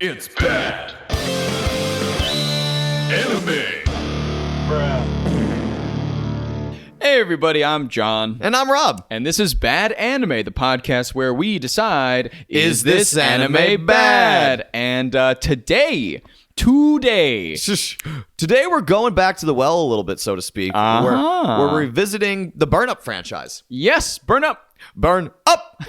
It's bad. Anime. Hey everybody, I'm John. And I'm Rob. And this is Bad Anime, the podcast where we decide, is this anime bad? And today We're going back to the well a little bit, so to speak. We're revisiting the Burn Up franchise. Yes, Burn Up. Burn Up!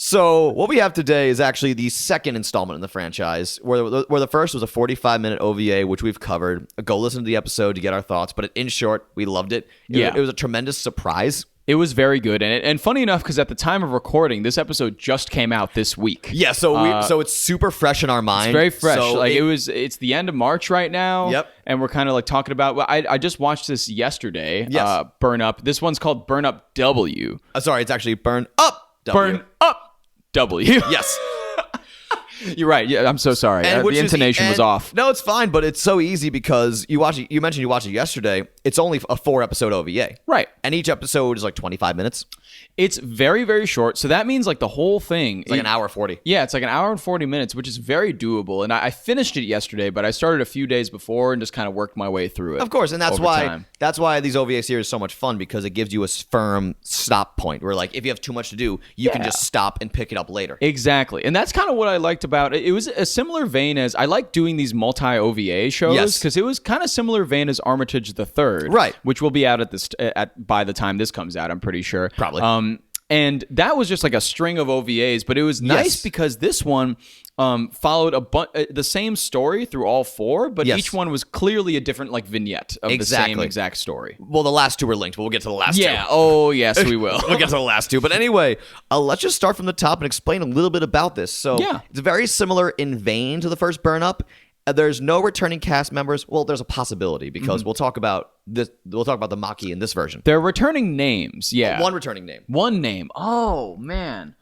So what we have today is actually the second installment in the franchise, where the first was a 45-minute OVA, which we've covered. Go listen to the episode to get our thoughts. But in short, we loved it. It was a tremendous surprise. It was very good, and funny enough, because at the time of recording, this episode just came out this week. Yeah, so it's super fresh in our mind. It's very fresh. So It's the end of March right now. Yep. And we're kind of like talking about. Well, I just watched this yesterday. Yes. Burn Up. This one's called Burn Up W. Sorry, it's actually Burn Up W. Burn Up W. Yes. You're right. Yeah, I'm so sorry. The intonation was off. No, it's fine, but it's so easy because you mentioned you watched it yesterday. It's only a 4-episode OVA. Right. And each episode is like 25 minutes. It's very, very short. So that means like the whole thing. It's like an hour 40. Yeah, it's like an hour and 40 minutes, which is very doable. And I finished it yesterday, but I started a few days before and just kind of worked my way through it. Of course, and that's why these OVA series are so much fun, because it gives you a firm stop point where, like, if you have too much to do, you can just stop and pick it up later. Exactly. And that's kind of what I liked about it. It was a similar vein as I like doing these multi-OVA shows, because it was kind of similar vein as Armitage the Third, right? Which will be out by the time this comes out, I'm pretty sure. Probably. And that was just like a string of OVAs, but it was nice because this one followed the same story through all four, but each one was clearly a different like vignette of the same exact story. Well, the last two were linked, but we'll get to the last two. Yeah. Oh, yes, we will. We'll get to the last two. But anyway, let's just start from the top and explain a little bit about this. So it's very similar in vein to the first Burn Up. There's no returning cast members. Well, there's a possibility because we'll talk about this. We'll talk about the Maki in this version. They're returning names. Yeah, one returning name. One name. Oh man,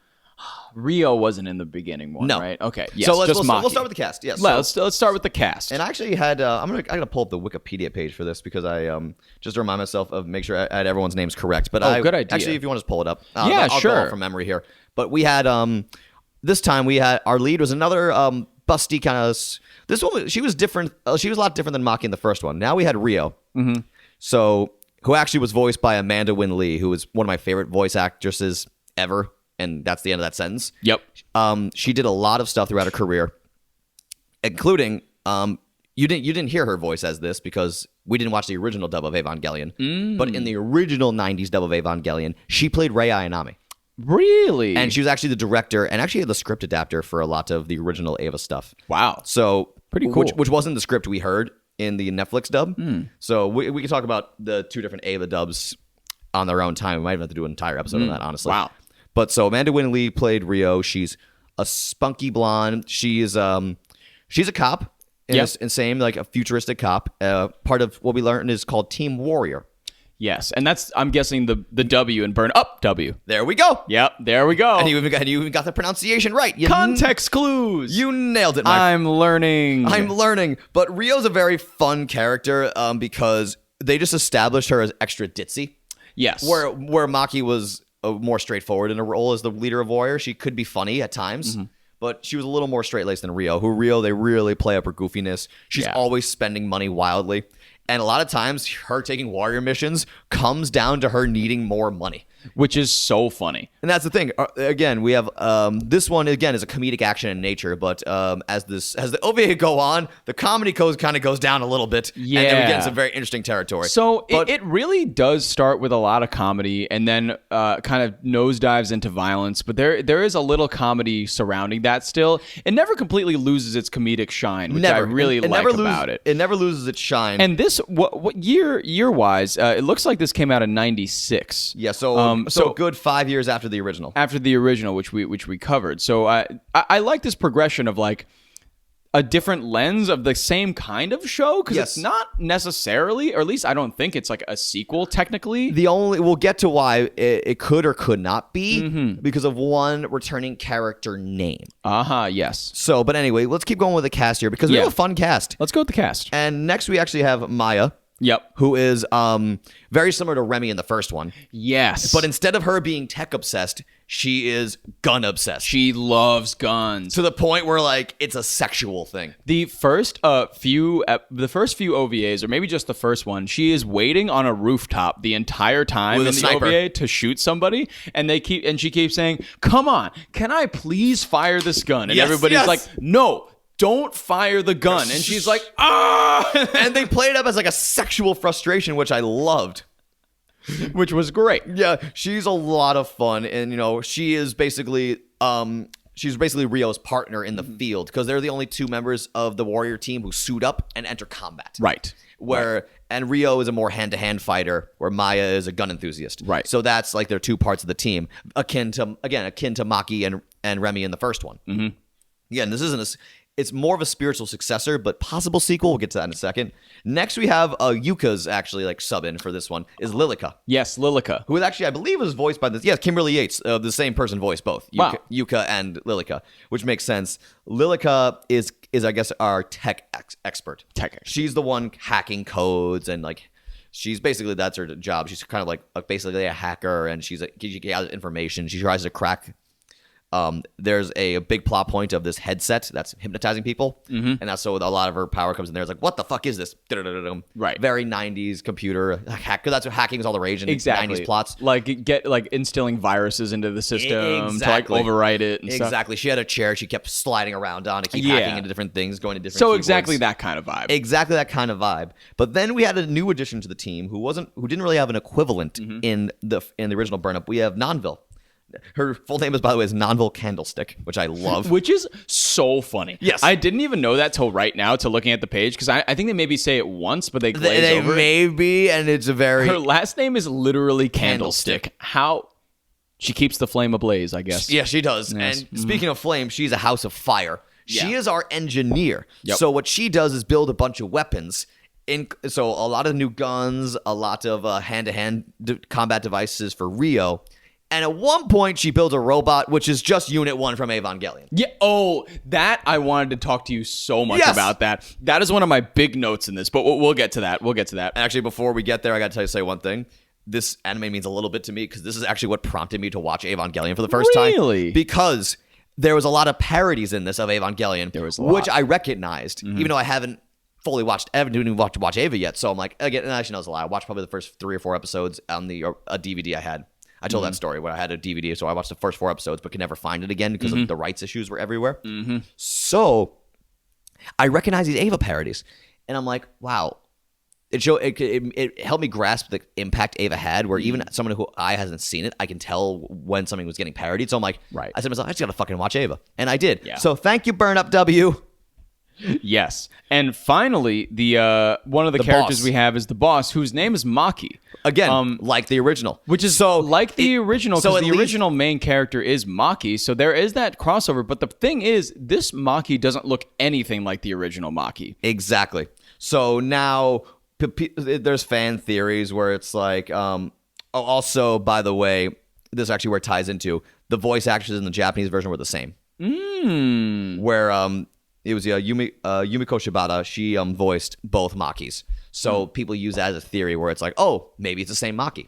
Rio wasn't in the beginning one. No. Right? Okay. Yes, so we'll start with the cast. Yes. Let's start with the cast. And I actually had I'm gonna pull up the Wikipedia page for this because I just to remind myself of make sure I had everyone's names correct. But good idea. Actually, if you want to just pull it up, I'll go off from memory here. But we had this time we had our lead was another busty kind of. This one, she was different. She was a lot different than Maki in the first one. Now we had Rio, so who actually was voiced by Amanda Wynn Lee, who is one of my favorite voice actresses ever, and that's the end of that sentence. Yep. She did a lot of stuff throughout her career, including you didn't hear her voice as this because we didn't watch the original dub of Evangelion, but in the original '90s dub of Evangelion, she played Rei Ayanami. Really? And she was actually the director and actually the script adapter for a lot of the original Eva stuff. Wow. So pretty cool. Which wasn't the script we heard in the Netflix dub. So we can talk about the two different Eva dubs on their own time. We might even have to do an entire episode on that, honestly. Wow. But so Amanda Wynn Lee played Rio. She's a spunky blonde. She's a cop. And same like a futuristic cop. Part of what we learned is called Team Warrior. Yes, and that's, I'm guessing, the W in Burn Up W. There we go. Yep, there we go. And you even got the pronunciation right. Context clues. You nailed it, I'm learning. But Rio's a very fun character because they just established her as extra ditzy. Yes. Where Maki was more straightforward in her role as the leader of Warrior. She could be funny at times. But she was a little more straight-laced than Rio. They really play up her goofiness. She's always spending money wildly. And a lot of times, her taking warrior missions comes down to her needing more money. Which is so funny. And that's the thing. Again, we have this one, again, is a comedic action in nature. But as the OVA go on, the comedy kind of goes down a little bit. Yeah. And then we get in some very interesting territory. So it really does start with a lot of comedy and then kind of nosedives into violence. But there is a little comedy surrounding that still. It never completely loses its comedic shine, which I really like about it. It never loses its shine. And this, what year-wise, it looks like this came out in 96. Yeah, so good 5 years after the original. After the original, which we covered. So I like this progression of like a different lens of the same kind of show because it's not necessarily, or at least I don't think it's like a sequel technically. We'll get to why it could or could not be because of one returning character name. Yes. So, but anyway, let's keep going with the cast here because we have a fun cast. Let's go with the cast. And next we actually have Maya, Yep. who is very similar to Remy in the first one. Yes. But instead of her being tech obsessed, she is gun obsessed. she loves guns. To the point where like it's a sexual thing. The first few OVAs, or maybe just the first one, she is waiting on a rooftop the entire time With in a the sniper. OVA to shoot somebody, and she keeps saying, "Come on, can I please fire this gun?" And Yes, everybody's yes. like, "No, don't fire the gun." And she's like, "Ah!" And they play it up as like a sexual frustration, which I loved. Which was great. Yeah, she's a lot of fun, and you know, she's basically Rio's partner in the field because they're the only two members of the warrior team who suit up and enter combat. Right. And Rio is a more hand-to-hand fighter, where Maya is a gun enthusiast. Right. So that's like their two parts of the team, akin to Maki and Remy in the first one. Mm-hmm. Yeah, and this isn't it's more of a spiritual successor, but possible sequel. We'll get to that in a second. Next, we have Yuka's actually like sub in for this one is Lilica. Yes, Lilica. Who is actually, I believe, was voiced by Kimberly Yates. The same person voiced both Yuka and Lilica, which makes sense. Lilica is I guess our tech expert. She's the one hacking codes and like she's basically that's her job. She's kind of like basically a hacker, and she gathers information. She tries to crack. There's a big plot point of this headset that's hypnotizing people, and that's so a lot of her power comes in there. It's like, what the fuck is this? Right. Very 90s computer hack. That's what hacking is all the rage in 90s plots. Like instilling viruses into the system to like overwrite it and stuff. Exactly. She had a chair she kept sliding around on to keep hacking into different things, going to different So keyboards. exactly that kind of vibe. Exactly that kind of vibe. But then we had a new addition to the team who didn't really have an equivalent in the original Burn Up. We have Nanville. Her full name is, by the way, is Nanville Candlestick, which I love. Which is so funny. Yes. I didn't even know that till right now, till looking at the page, because I think they maybe say it once, but they glaze They over it. maybe, and it's a very... Her last name is literally Candlestick. How... She keeps the flame ablaze, I guess. Yeah, she does. Yes. And speaking of flame, she's a house of fire. She Yeah. is our engineer. Yep. So what she does is build a bunch of weapons. So a lot of new guns, a lot of hand-to-hand combat devices for Rio. And at one point, she builds a robot, which is just Unit 1 from Evangelion. Yeah. Oh, that I wanted to talk to you so much about that. That is one of my big notes in this, but we'll get to that. And actually, before we get there, I got to say one thing. This anime means a little bit to me because this is actually what prompted me to watch Evangelion for the first time. Really? Because there was a lot of parodies in this of Evangelion, There was a lot. which I recognized, even though I haven't fully watched watch Eva yet. So I'm like, again, and actually, no, it's a lie. I watched probably the first 3 or 4 episodes on a DVD I had. I told that story where I had a DVD, so I watched the first 4 episodes, but could never find it again because of the rights issues were everywhere. So I recognize these Ava parodies, and I'm like, wow. It helped me grasp the impact Ava had, where even someone who hasn't seen it, I can tell when something was getting parodied. So I'm like, Right. I said to myself, I just gotta fucking watch Ava, and I did. Yeah. So thank you, Burn Up W. Yes. And finally, the one of the characters boss. we have is the boss, whose name is Maki. Again, like the original, Which is so like the original, so because at the least- original main character is Maki, so there is that crossover. But the thing is, this Maki doesn't look anything like the original Maki. Exactly. So now there's fan theories where it's like, also, by the way, this is actually where it ties into the voice actors in the Japanese version were the same. Where it was Yumiko Shibata. She voiced both Makis. So people use that as a theory where it's like, oh, maybe it's the same Maki.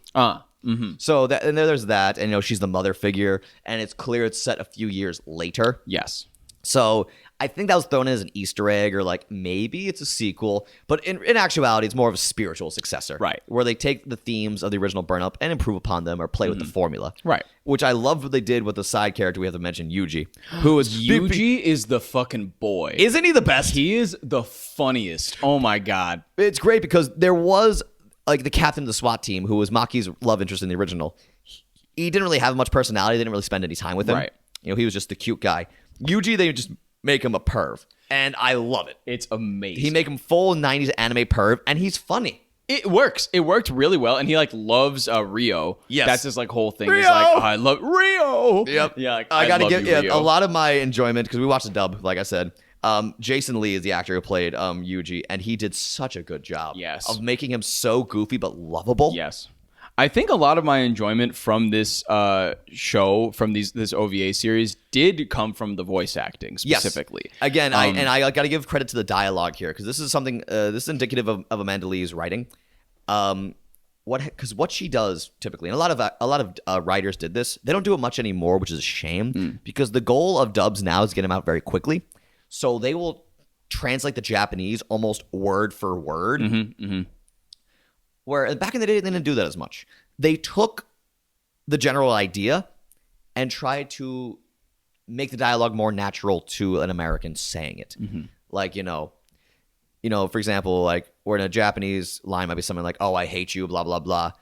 So that, and there's that, and she's the mother figure, and it's clear it's set a few years later. Yes. So I think that was thrown in as an Easter egg, or like maybe it's a sequel, but in actuality, it's more of a spiritual successor, Right. Where they take the themes of the original Burn Up and improve upon them, or play with the formula, Right. Which I love what they did with the side character we have to mention, Yuji, who is Yuji is the fucking boy. Isn't he the best? He is the funniest. Oh my god. It's great because there was like the captain of the SWAT team who was Maki's love interest in the original. He didn't really have much personality. They didn't really spend any time with him. Right. He was just the cute guy. Yuji, they just make him a perv, and I love it. It's amazing. He make him full 90s anime perv, and he's funny. It works. It worked really well, and he like loves Rio. Yes. That's his like whole thing. He's Rio! like, I love Rio. Yep. Yeah. Like, I gotta love give you, Rio. a lot of my enjoyment because we watched the dub, like I said. Jason Lee is the actor who played Yuji, and he did such a good job. Yes. Of making him so goofy but lovable. Yes. I think a lot of my enjoyment from this show, from this OVA series, did come from the voice acting specifically. Yes. Again, I got to give credit to the dialogue here because this is something. This is indicative of Amanda Lee's writing. Because what she does typically, and a lot of writers did this. They don't do it much anymore, which is a shame because the goal of dubs now is get them out very quickly. So they will translate the Japanese almost word for word. Where back in the day, they didn't do that as much. They took the general idea and tried to make the dialogue more natural to an American saying it. Like, for example, like where in a Japanese line might be something like, "Oh, I hate you," blah, blah, blah.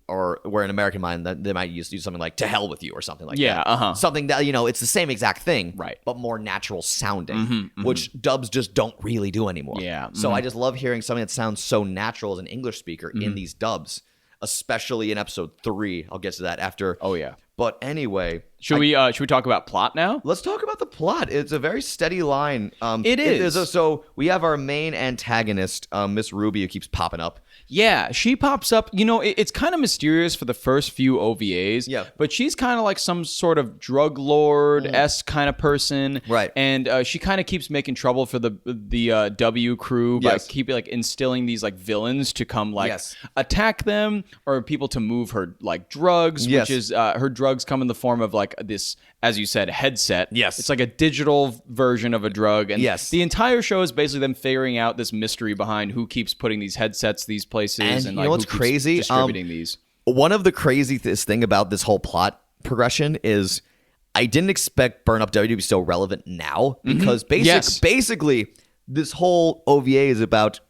Or where in American mind, they might use something like "to hell with you" or something like that. Something that, it's the same exact thing, right, but more natural sounding, which dubs just don't really do anymore. So I just love hearing something that sounds so natural as an English speaker in these dubs, especially in episode 3. I'll get to that after. Oh, yeah. But anyway, should we talk about plot now? Let's talk about the plot. It's a very steady line. It is. So we have our main antagonist, Miss Ruby, who keeps popping up. Yeah, she pops up. It's kind of mysterious for the first few OVAs. Yeah. But she's kind of like some sort of drug lord-esque kind of person. Right. And she kind of keeps making trouble for the W crew by keeping like instilling these like villains to come like attack them, or people to move her like drugs, which is her drugs come in the form of like this, as you said, headset. Yes. It's like a digital version of a drug. And the entire show is basically them figuring out this mystery behind who keeps putting these headsets these places and like what's who keeps crazy? distributing these. One of the craziest thing about this whole plot progression is I didn't expect Burn Up W to be so relevant now because basically this whole OVA is about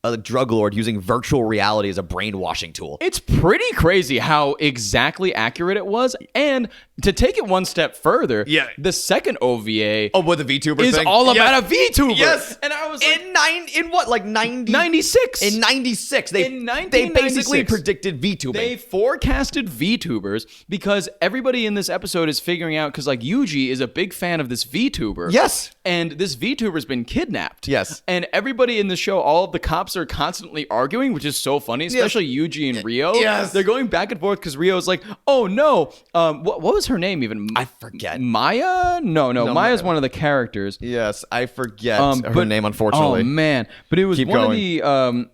a drug lord using virtual reality as a brainwashing tool. It's pretty crazy how exactly accurate it was. And to take it one step further, the second OVA with the VTuber is thing? all about a VTuber. Yes. And I was like, in what, like 90? 96. In 96. They 1996. They basically predicted VTubing. They forecasted VTubers because everybody in this episode is figuring out, because like Yuji is a big fan of this VTuber. Yes. And this VTuber's been kidnapped. Yes. And everybody in the show, all of the cops are constantly arguing, which is so funny, especially Yuji and Rio. Yes. They're going back and forth because Rio's like, "Oh no, what was her name even?" I forget. Maya? No, Maya's one of the characters. Yes, I forget her name, unfortunately. Oh man, but it was Keep one going. of the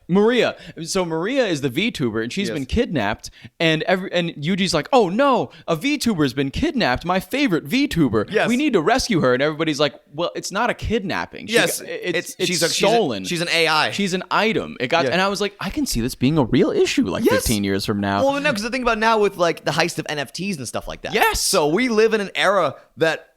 Maria. So Maria is the VTuber, and she's been kidnapped. And Yuji's like, "Oh no, a VTuber's been kidnapped. My favorite VTuber. Yes. We need to rescue her." And everybody's like, "Well, it's not a kidnapping. She's stolen. She's an AI. She's an item." And I was like, I can see this being a real issue 15 years from now. Well, no, because the thing about now with like the heist of NFTs and stuff like that. Yes. So we live in an era that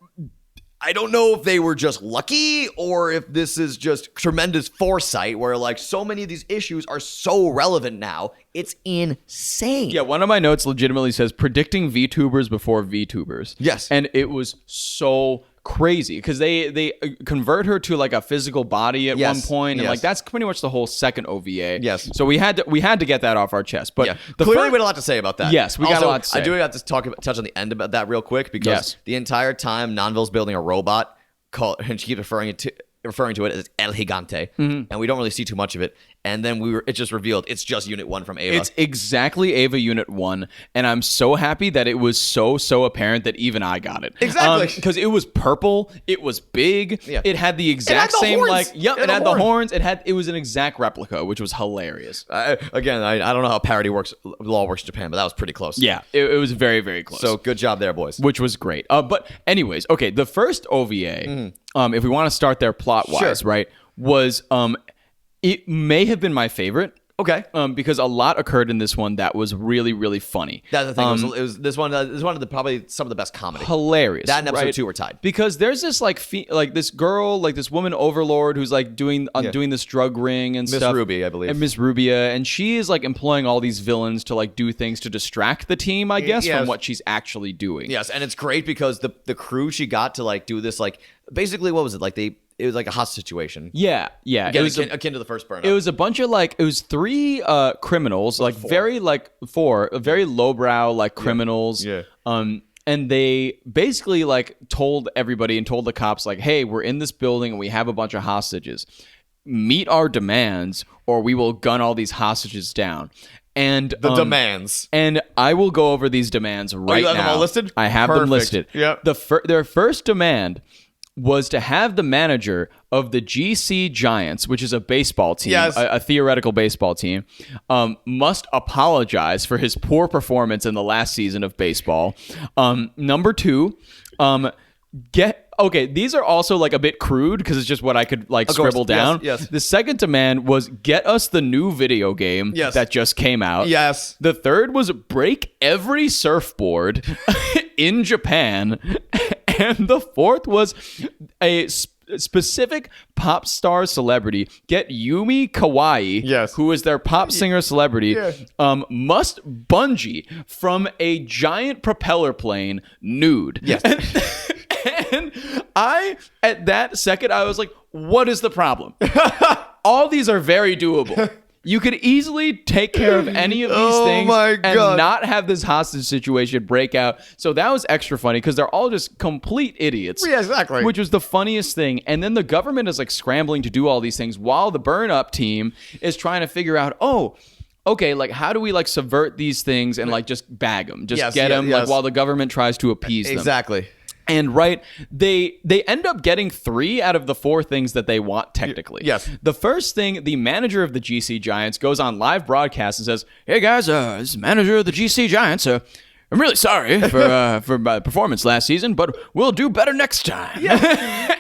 I don't know if they were just lucky or if this is just tremendous foresight where like so many of these issues are so relevant now. It's insane. Yeah, one of my notes legitimately says predicting VTubers before VTubers. Yes. And it was so crazy because they convert her to like a physical body at one point, and like that's pretty much the whole second OVA. Yes. So we had to get that off our chest. But clearly we had a lot to say about that. Yes, we got a lot to say. I do have to touch on the end about that real quick because the entire time Nanville's building a robot called, and she keeps referring to it as El Gigante, and we don't really see too much of it. And then it's just revealed it's just Unit 1 from Ava. It's exactly Ava Unit 1, and I'm so happy that it was so apparent that even I got it. Exactly. Because it was purple, it was big, it had the exact same horns. it had the horns, it was an exact replica, which was hilarious. Again, I don't know how parody law works in Japan, but that was pretty close. Yeah, it was very, very close. So good job there, boys. Which was great. But anyways, okay, the first OVA, if we want to start there plot-wise, right, was it may have been my favorite. Okay. Because a lot occurred in this one that was really, really funny. That's the thing. It was this one. This is one of the probably some of the best comedy. Hilarious. That and episode 2 were tied. Because there's this like this girl, like this woman overlord who's like doing this drug ring and stuff. Miss Ruby, I believe. And Miss Rubia, and she is like employing all these villains to like do things to distract the team, I guess, from what she's actually doing. Yes, and it's great because the crew she got to like do this like basically what was it like it was like a hostage situation. Yeah. Again, it was akin to the first Burn Up. It was a bunch of it was 3 criminals, like 4 very lowbrow criminals. Yeah. And they basically told everybody and told the cops hey, we're in this building and we have a bunch of hostages. Meet our demands or we will gun all these hostages down. And The demands. And I will go over these demands right you now. have them all listed? I have them listed. Yep. Their first demand was to have the manager of the GC Giants, which is a baseball team, a theoretical baseball team, must apologize for his poor performance in the last season of baseball. Number 2, these are also like a bit crude because it's just what I could like scribble down. Yes. The second demand was get us the new video game that just came out. Yes. The third was break every surfboard in Japan. And the fourth was a specific pop star celebrity, get Yumi Kawaii, who is their pop singer celebrity, must bungee from a giant propeller plane nude. Yes. And at that second, I was like, what is the problem? All these are very doable. You could easily take care of any of these things and not have this hostage situation break out. So that was extra funny because they're all just complete idiots. Yeah, exactly. Which was the funniest thing. And then the government is like scrambling to do all these things while the Burn Up team is trying to figure out, okay, like how do we like subvert these things and like just bag them, just get them like while the government tries to appease them. Exactly. And they end up getting 3 out of the 4 things that they want technically. Yes. The first thing, the manager of the GC Giants goes on live broadcast and says, "Hey guys, this is the manager of the GC Giants. I'm really sorry for my performance last season, but we'll do better next time." Yeah.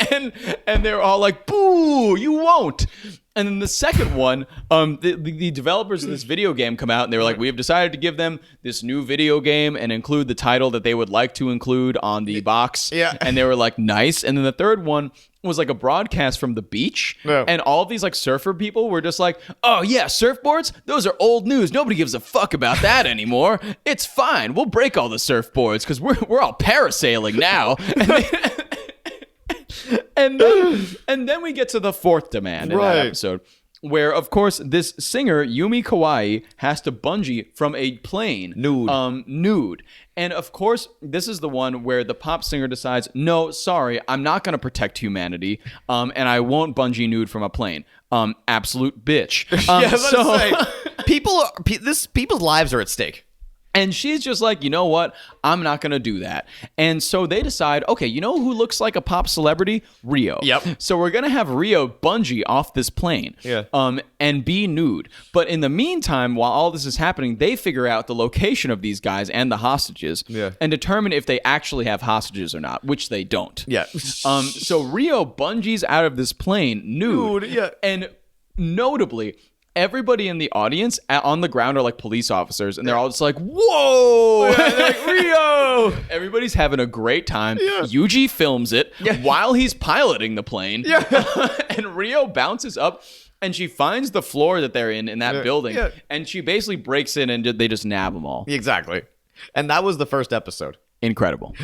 and they're all like, "Boo, you won't." And then the second one, the developers of this video game come out and they were like, we have decided to give them this new video game and include the title that they would like to include on the box. Yeah. And they were like, nice. And then the third one was like a broadcast from the beach. Yeah. And all of these like surfer people were just like, oh yeah, surfboards? Those are old news. Nobody gives a fuck about that anymore. It's fine. We'll break all the surfboards because we're all parasailing now. And then we get to the fourth demand in that episode, where, of course, this singer, Yumi Kawaii, has to bungee from a plane. Nude. And, of course, this is the one where the pop singer decides, no, sorry, I'm not going to protect humanity, and I won't bungee nude from a plane. Absolute bitch. People's lives are at stake. And she's just like, you know what? I'm not going to do that. And so they decide, okay, you know who looks like a pop celebrity? Rio. Yep. So we're going to have Rio bungee off this plane and be nude. But in the meantime, while all this is happening, they figure out the location of these guys and the hostages and determine if they actually have hostages or not, which they don't. Yeah. So Rio bungees out of this plane nude. And notably, everybody in the audience on the ground are like police officers, and they're all just like, whoa! They're like, Rio! Everybody's having a great time. Yuji films it while he's piloting the plane. And Rio bounces up, and she finds the floor that they're in that building, and she basically breaks in, and they just nab them all. Exactly. And that was the first episode. Incredible.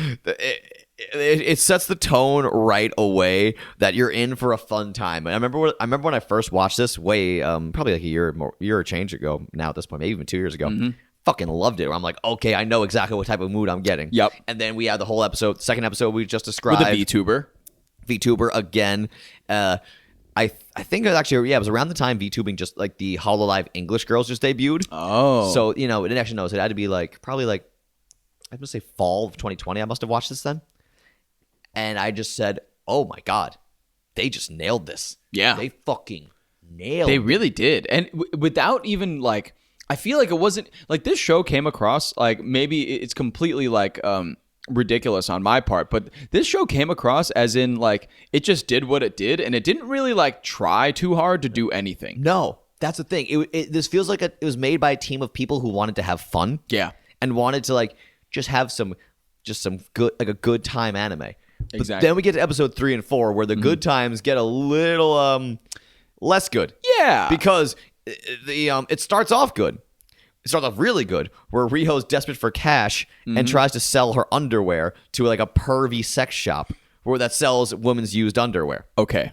It sets the tone right away that you're in for a fun time. And I remember when I first watched this way probably like a year or change ago now at this point, maybe even 2 years ago. Fucking loved it. I'm like, okay, I know exactly what type of mood I'm getting. Yep. And then we had the whole episode, second episode we just described with a VTuber again. I think it was actually, it was around the time VTubing, just like the HoloLive English Girls just debuted. Oh. So, it didn't actually know. So it had to be like, probably like, I'm going to say fall of 2020. I must have watched this then. And I just said, oh my God, they just nailed this. Yeah. They fucking nailed it. They really did. And without even like, I feel like it wasn't like this show came across like maybe it's completely like ridiculous on my part, but this show came across as in like it just did what it did and it didn't really like try too hard to do anything. No, that's the thing. This feels like it was made by a team of people who wanted to have fun. Yeah. And wanted to like just have some good, like a good time anime. Exactly. But then we get to episode 3 and 4 where the good times get a little less good. Yeah. Because it starts off good. It starts off really good where Rio's desperate for cash and tries to sell her underwear to like a pervy sex shop that sells women's used underwear. Okay.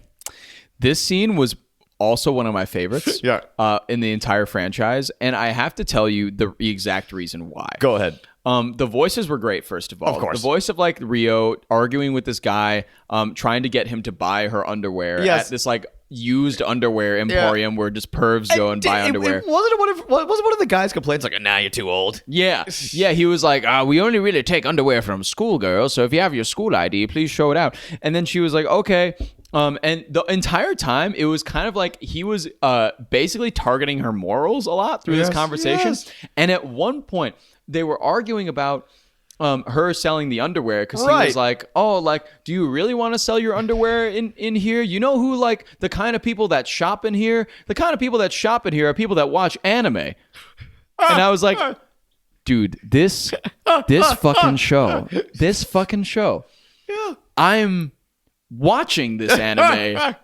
This scene was also one of my favorites in the entire franchise. And I have to tell you the exact reason why. Go ahead. The voices were great, first of all. Of course. The voice of like Rio arguing with this guy, trying to get him to buy her underwear at this like used underwear emporium where just pervs go and buy underwear. Wasn't one of the guys complains like, nah, you're too old. Yeah. He was like, we only really take underwear from schoolgirls, so if you have your school ID, please show it out. And then she was like, okay. And the entire time, it was kind of like he was basically targeting her morals a lot through this conversation. Yes. And at one point, they were arguing about her selling the underwear because he was like, oh, like, do you really want to sell your underwear in here? You know who, like, the kind of people that shop in here? The kind of people that shop in here are people that watch anime. And I was like, dude, this fucking show, I'm watching this anime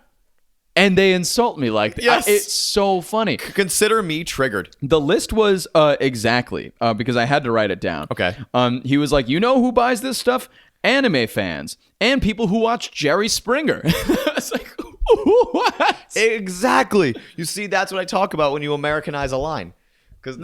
and they insult me like that. Yes. It's so funny. Consider me triggered. The list was exactly because I had to write it down. Okay. He was like, you know who buys this stuff? Anime fans and people who watch Jerry Springer. I was like, what? Exactly. You see, that's what I talk about when you Americanize a line, because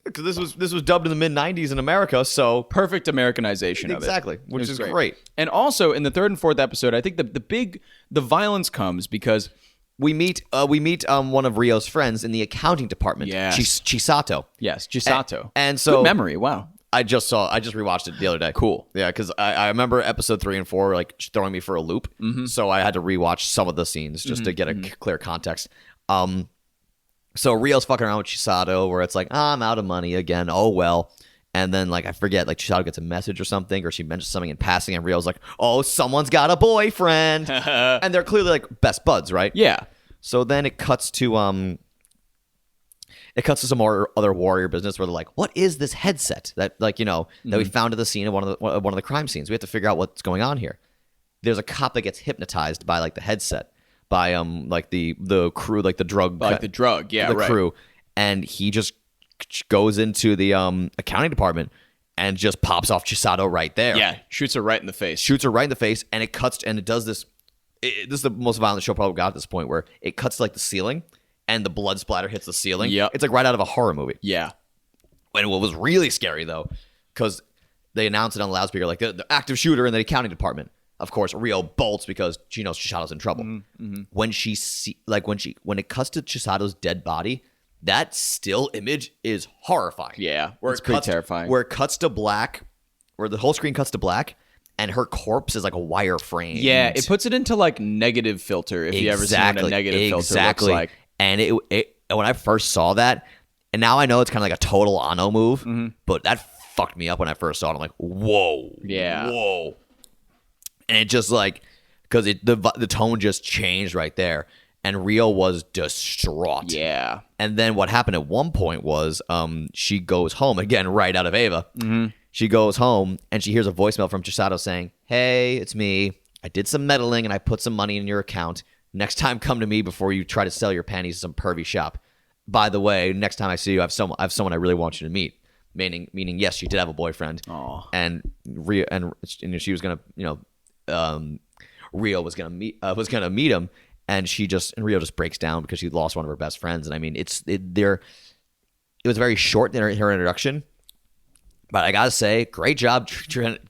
because this was dubbed in the mid-90s in America, so perfect Americanization of it. Exactly, which is great. And also in the third and fourth episode, I think the violence comes because we meet one of Rio's friends in the accounting department. Yes. Chisato. Yes, Chisato. And so good memory. Wow. I just rewatched it the other day. Cool. Yeah, because I remember episode 3 and 4 like throwing me for a loop, so I had to rewatch some of the scenes just to get a clear context. So Rio's fucking around with Chisato, where it's like, I'm out of money again. Oh well. And then like I forget, like Chisato gets a message or something, or she mentions something in passing, and Rio's like, oh, someone's got a boyfriend, and they're clearly like best buds, right? Yeah. So then it cuts to some more other warrior business where they're like, what is this headset that like that we found at the scene of one of the crime scenes? We have to figure out what's going on here. There's a cop that gets hypnotized by like the headset. By like the crew, like the drug, crew, and he just goes into the accounting department and just pops off Chisato right there. Yeah, shoots her right in the face. And it cuts, and it does this. This is the most violent show probably got at this point, where it cuts to like the ceiling, and the blood splatter hits the ceiling. Yeah, it's like right out of a horror movie. Yeah. And what was really scary though, because they announced it on the loudspeaker, like the active shooter in the accounting department. Of course, Rio bolts because she knows Chisato's in trouble. When when it cuts to Chisato's dead body, that still image is horrifying. Yeah, it's pretty terrifying. Where it cuts to black, where the whole screen cuts to black, and her corpse is like a wire frame. Yeah, it puts it into like negative filter. If you ever seen what a negative filter looks like. And it when I first saw that, and now I know it's kind of like a total Anno move, but that fucked me up when I first saw it. I'm like, whoa, yeah, whoa. And it just like, because the tone just changed right there, and Rio was distraught. Yeah. And then what happened at one point was, she goes home again, right out of Ava. She goes home and she hears a voicemail from Chisato saying, "Hey, it's me. I did some meddling and I put some money in your account. Next time, come to me before you try to sell your panties to some pervy shop. By the way, next time I see you, I have someone I really want you to meet." Meaning, yes, she did have a boyfriend. Aww. And Rio and she was gonna, Rio was gonna meet him, and Rio just breaks down because she lost one of her best friends. And I mean, it was very short in her introduction, but I gotta say, great job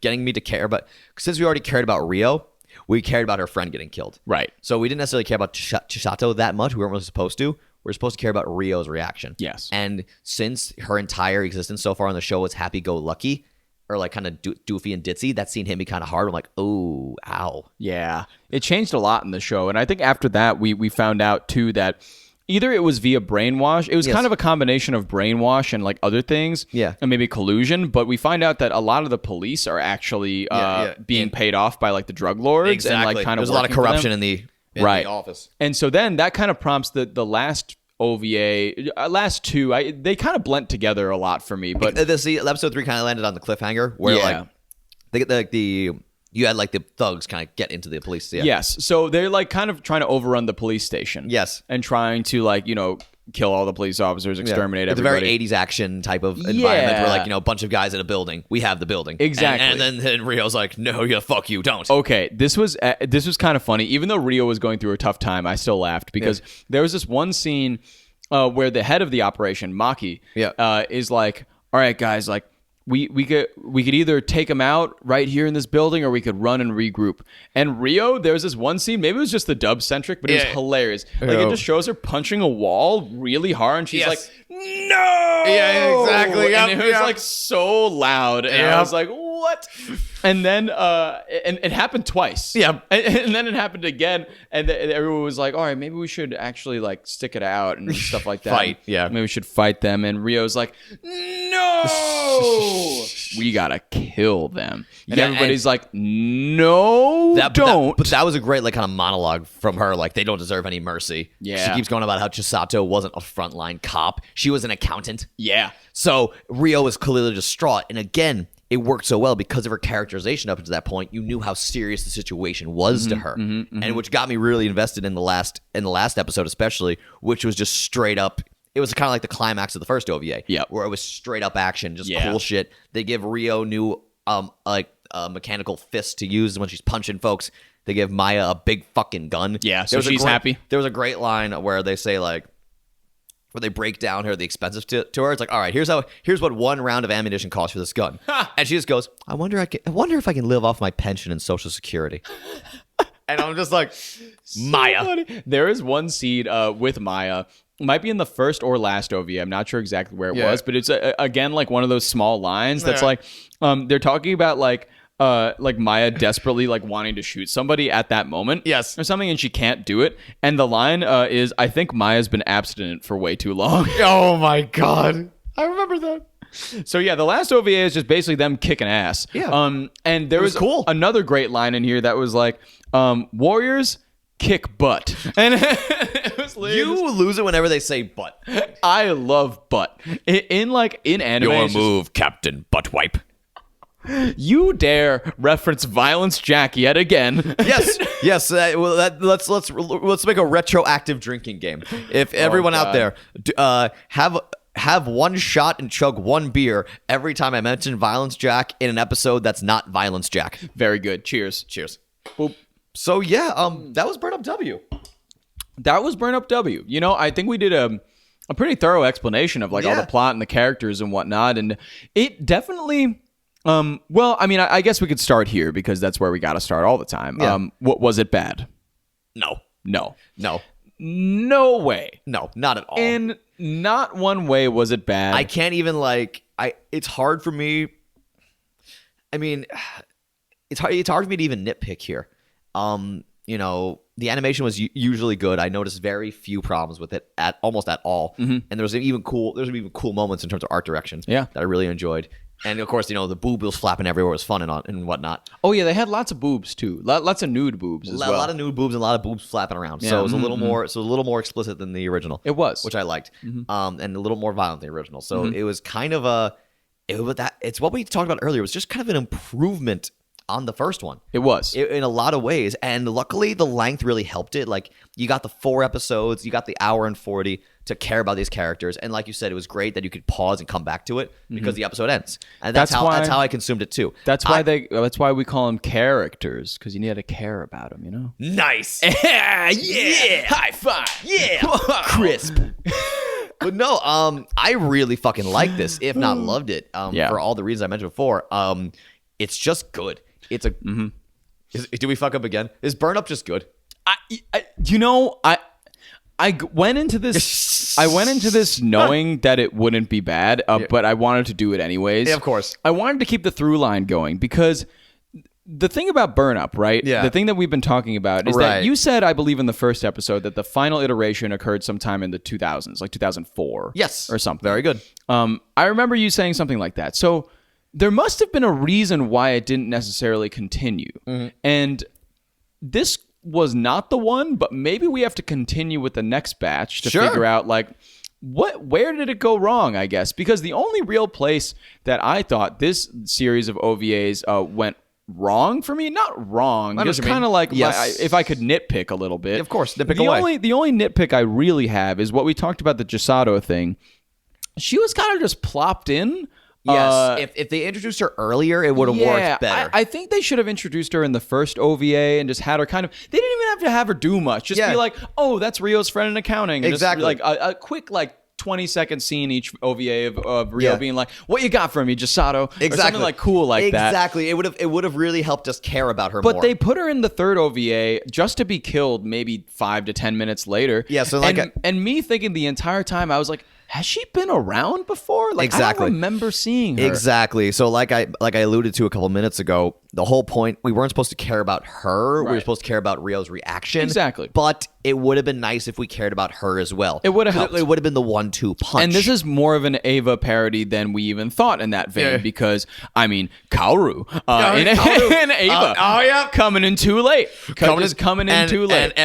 getting me to care. But since we already cared about Rio, we cared about her friend getting killed. Right. So we didn't necessarily care about Chisato that much. We weren't really supposed to. We're supposed to care about Rio's reaction. Yes. And since her entire existence so far on the show was happy-go-lucky, or like kind of doofy and ditzy, that scene hit me kind of hard. I'm like, oh, ow. Yeah. It changed a lot in the show. And I think after that, we found out, too, that either it was via brainwash. It was kind of a combination of brainwash and like other things. Yeah. And maybe collusion. But we find out that a lot of the police are actually being paid off by like the drug lords. Exactly. And like kind of there's a lot of corruption in the office. And so then that kind of prompts the last OVA, last two, they kind of blend together a lot for me. But episode 3 kind of landed on the cliffhanger where like you had like the thugs kind of get into the police. Yeah. Yes. So they're like kind of trying to overrun the police station. Yes. And trying to like, kill all the police officers, exterminate everybody. It's a very 80s action type of environment where like, a bunch of guys in a building. We have the building. Exactly. And then Rio's like, no, fuck you, don't. Okay. This was kind of funny. Even though Rio was going through a tough time, I still laughed because there was this one scene where the head of the operation, Maki, is like, all right, guys, like, we could either take him out right here in this building, or we could run and regroup. And Rio, there's this one scene, maybe it was just the dub centric, but it was hilarious. Like it just shows her punching a wall really hard, and she's like, "No!" Yeah, exactly. And it was like so loud, and I was like, "What?" And then and it happened twice. Yeah, and then it happened again, and everyone was like, "All right, maybe we should actually like stick it out and stuff like that." Fight, yeah. Maybe we should fight them. And Rio's like, "No." We gotta kill them, and everybody's like, "No, don't." But that was a great like kind of monologue from her. Like they don't deserve any mercy. Yeah. She keeps going about how Chisato wasn't a frontline cop; she was an accountant. Yeah. So Rio was clearly distraught, and again, it worked so well because of her characterization up to that point. You knew how serious the situation was to her, and which got me really invested in the last episode, especially, which was just straight up. It was kind of like the climax of the first OVA, where it was straight up action, just cool shit. They give Rio new mechanical fists to use when she's punching folks. They give Maya a big fucking gun. Yeah, so she's happy. There was a great line where they say like, where they break down the expenses to her. It's like, all right, here's what one round of ammunition costs for this gun, and she just goes, I wonder if I can live off my pension and Social Security. And I'm just like, Maya. Funny. There is one scene with Maya. Might be in the first or last OVA. I'm not sure exactly where it was, but it's again like one of those small lines that's like they're talking about like Maya desperately like wanting to shoot somebody at that moment, or something, and she can't do it. And the line is, "I think Maya's been abstinent for way too long." Oh my god, I remember that. So yeah, the last OVA is just basically them kicking ass. Yeah. And there was another great line in here that was like, "Warriors kick butt," and it was you lose it whenever they say butt. I love butt in anime. Your move, Captain Butt Wipe. You dare reference Violence Jack yet again? Yes. Let's make a retroactive drinking game. If everyone out there have one shot and chug one beer every time I mention Violence Jack in an episode that's not Violence Jack. Very good. Cheers. Boop. So yeah, that was Burn Up W. That was Burn Up W. You know, I think we did a pretty thorough explanation of like all the plot and the characters and whatnot, and it definitely. Well, I mean, I guess we could start here because that's where we got to start all the time. Yeah. What was it bad? No, way. No, not at all. In not one way was it bad. I can't even it's hard for me. I mean, it's hard for me to even nitpick here. You know, the animation was usually good. I noticed very few problems with it almost at all. And there's even cool moments in terms of art direction. Yeah. That I really enjoyed. And of course, you know, the boob was flapping everywhere was fun and whatnot. Oh yeah, they had lots of boobs too. Lots of nude boobs as well. A lot of nude boobs and a lot of boobs flapping around. Yeah. So it was a little more explicit than the original. It was, which I liked. And a little more violent than the original. So it was kind of it's what we talked about earlier. It was just kind of an improvement on the first one. It was. In a lot of ways. And luckily, the length really helped it. Like, you got the 4 episodes, you got the hour and 40 to care about these characters. And like you said, it was great that you could pause and come back to it because the episode ends. And that's how I consumed it too. That's why we call them characters, because you need to care about them, you know? Nice. yeah. High five. Yeah. Crisp. But no, I really fucking liked this, if not loved it, for all the reasons I mentioned before. It's just good. It's a. Do we fuck up again? Is Burn Up just good? I went into this. I went into this knowing that it wouldn't be bad, but I wanted to do it anyways. Yeah, of course. I wanted to keep the through line going because the thing about Burn Up, right? Yeah. The thing that we've been talking about is that you said, I believe in the first episode, that the final iteration occurred sometime in the 2000s, like 2004. Yes. Or something. Very good. I remember you saying something like that. So there must have been a reason why it didn't necessarily continue. And this was not the one, but maybe we have to continue with the next batch to figure out like where did it go wrong, I guess, because the only real place that I thought this series of OVAs went wrong for me, not wrong, just kind of like if I could nitpick a little bit. Of course, nitpick away. The only nitpick I really have is what we talked about, the Chisato thing. She was kind of just plopped in. Yes, if they introduced her earlier, it would have worked better. I think they should have introduced her in the first OVA and just had her kind of. They didn't even have to have her do much. Just be like, oh, that's Rio's friend in accounting. And exactly. just like a quick like 20-second scene each OVA of Rio Yeah. being like, "What you got for me, Gisato?" Exactly. Or something like cool like that. Exactly. It would have really helped us care about her But more. they put her in the third OVA just to be killed maybe 5 to 10 minutes later. Yeah, so like and me thinking the entire time, I was like, has she been around before? Like, I Exactly. don't remember seeing her. Exactly. So like I alluded to a couple minutes ago, the whole point, we weren't supposed to care about her. We were Right. supposed to care about Rio's reaction. Exactly. But it would have been nice if we cared about her as well. It would have 'Cause helped. It would have been the 1-2 punch. And this is more of an Ava parody than we even thought in that vein, Yeah. because I mean, Kaoru in Kaoru. in Ava, yeah, coming in too late, coming in too late. And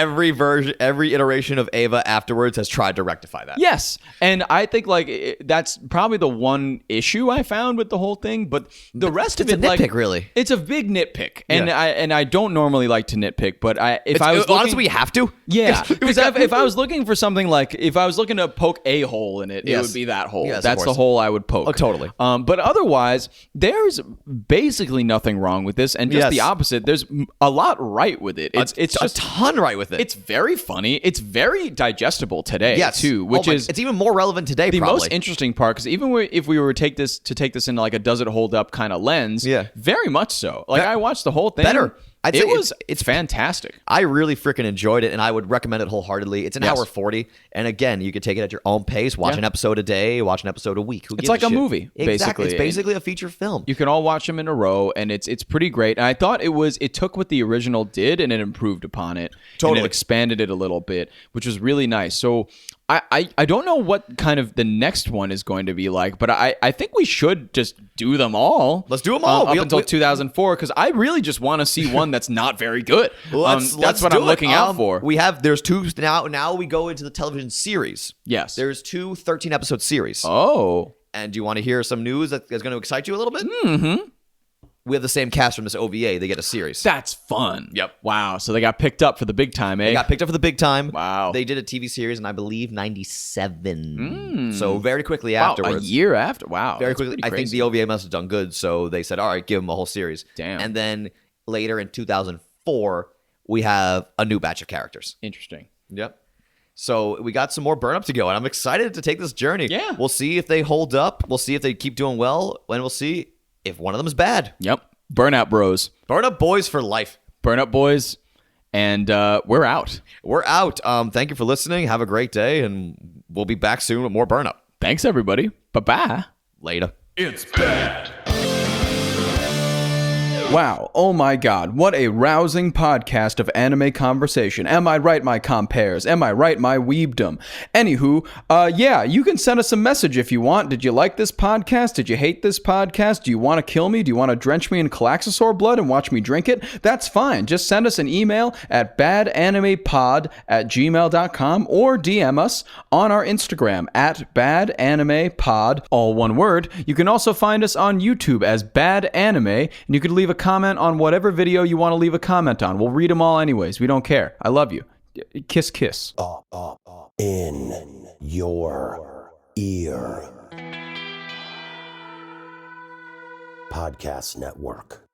every iteration of Ava afterwards has tried to rectify that. Yes, and I think like that's probably the one issue I found with the whole thing, but the rest of it's it, a like, nitpick, really. it's a big nitpick, and Yeah. I don't normally like to nitpick, but if I was honestly, looking, we have to. yeah, because if I was looking for something like, if I was looking to poke a hole in it, it Yes. would be that hole. Yes, of That's the course. hole I would poke. Oh, totally. But otherwise, there's basically nothing wrong with this, and just Yes. the opposite. There's a lot right with it. It's a just ton right with it. it's very funny. It's very digestible today, yes. too, which is it's even more relevant today. the probably. most interesting part, because even if we were to take this into like a does it hold up kind of lens, Yeah. very much so. Like I watched the whole thing. Better. I'd say It's fantastic. I really freaking enjoyed it, and I would recommend it wholeheartedly. It's an Yes. hour 40, and again, you could take it at your own pace. Watch Yeah. an episode a day, watch an episode a week. Who gives like a shit? movie, Exactly. basically. It's basically a feature film. You can all watch them in a row, and it's pretty great. And I thought it took what the original did and it improved upon it. And Totally. it expanded it a little bit, which was really nice. So I don't know what kind of the next one is going to be like, but I think we should just do them all. Let's do them all. Up until 2004, because I really just want to see one that's not very good. Let's that's what do I'm it. looking out for. There's two now. Now we go into the television series. Yes. There's two 13-episode series. Oh. And do you want to hear some news that is going to excite you a little bit? Mm-hmm. We have the same cast from this OVA. They get a series. That's fun. Yep. Wow. So they got picked up for the big time, eh? They got picked up for the big time. Wow. They did a TV series in, I believe, 97. So very quickly Wow, afterwards. a year after. Wow. Very that's quickly. pretty I think crazy. the OVA must have done good, so they said, all right, give them a whole series. Damn. And then later in 2004, we have a new batch of characters. Interesting. Yep. So we got some more Burn Up to go, and I'm excited to take this journey. Yeah. We'll see if they hold up. We'll see if they keep doing well, and we'll see if one of them is bad. Yep. Burnout Bros. Burn Up boys for life. Burn Up Boys. And we're out. We're out. Thank you for listening. Have a great day, and we'll be back soon with more Burn Up. Thanks, everybody. Bye-bye. Later. It's bad. Wow, oh my god, what a rousing podcast of anime conversation. Am I right, my compares? Am I right, my weebdom? Anywho, yeah, you can send us a message if you want. Did you like this podcast? Did you hate this podcast? Do you want to kill me? Do you want to drench me in Calaxosaur blood and watch me drink it? That's fine. Just send us an email at badanimepod@gmail.com or DM us on our Instagram at badanimepod, all one word. You can also find us on YouTube as Bad Anime, and you can leave a comment on whatever video you want to leave a comment on. We'll read them all anyways. We don't care. I love you. Kiss, kiss. In your ear. Podcast Network.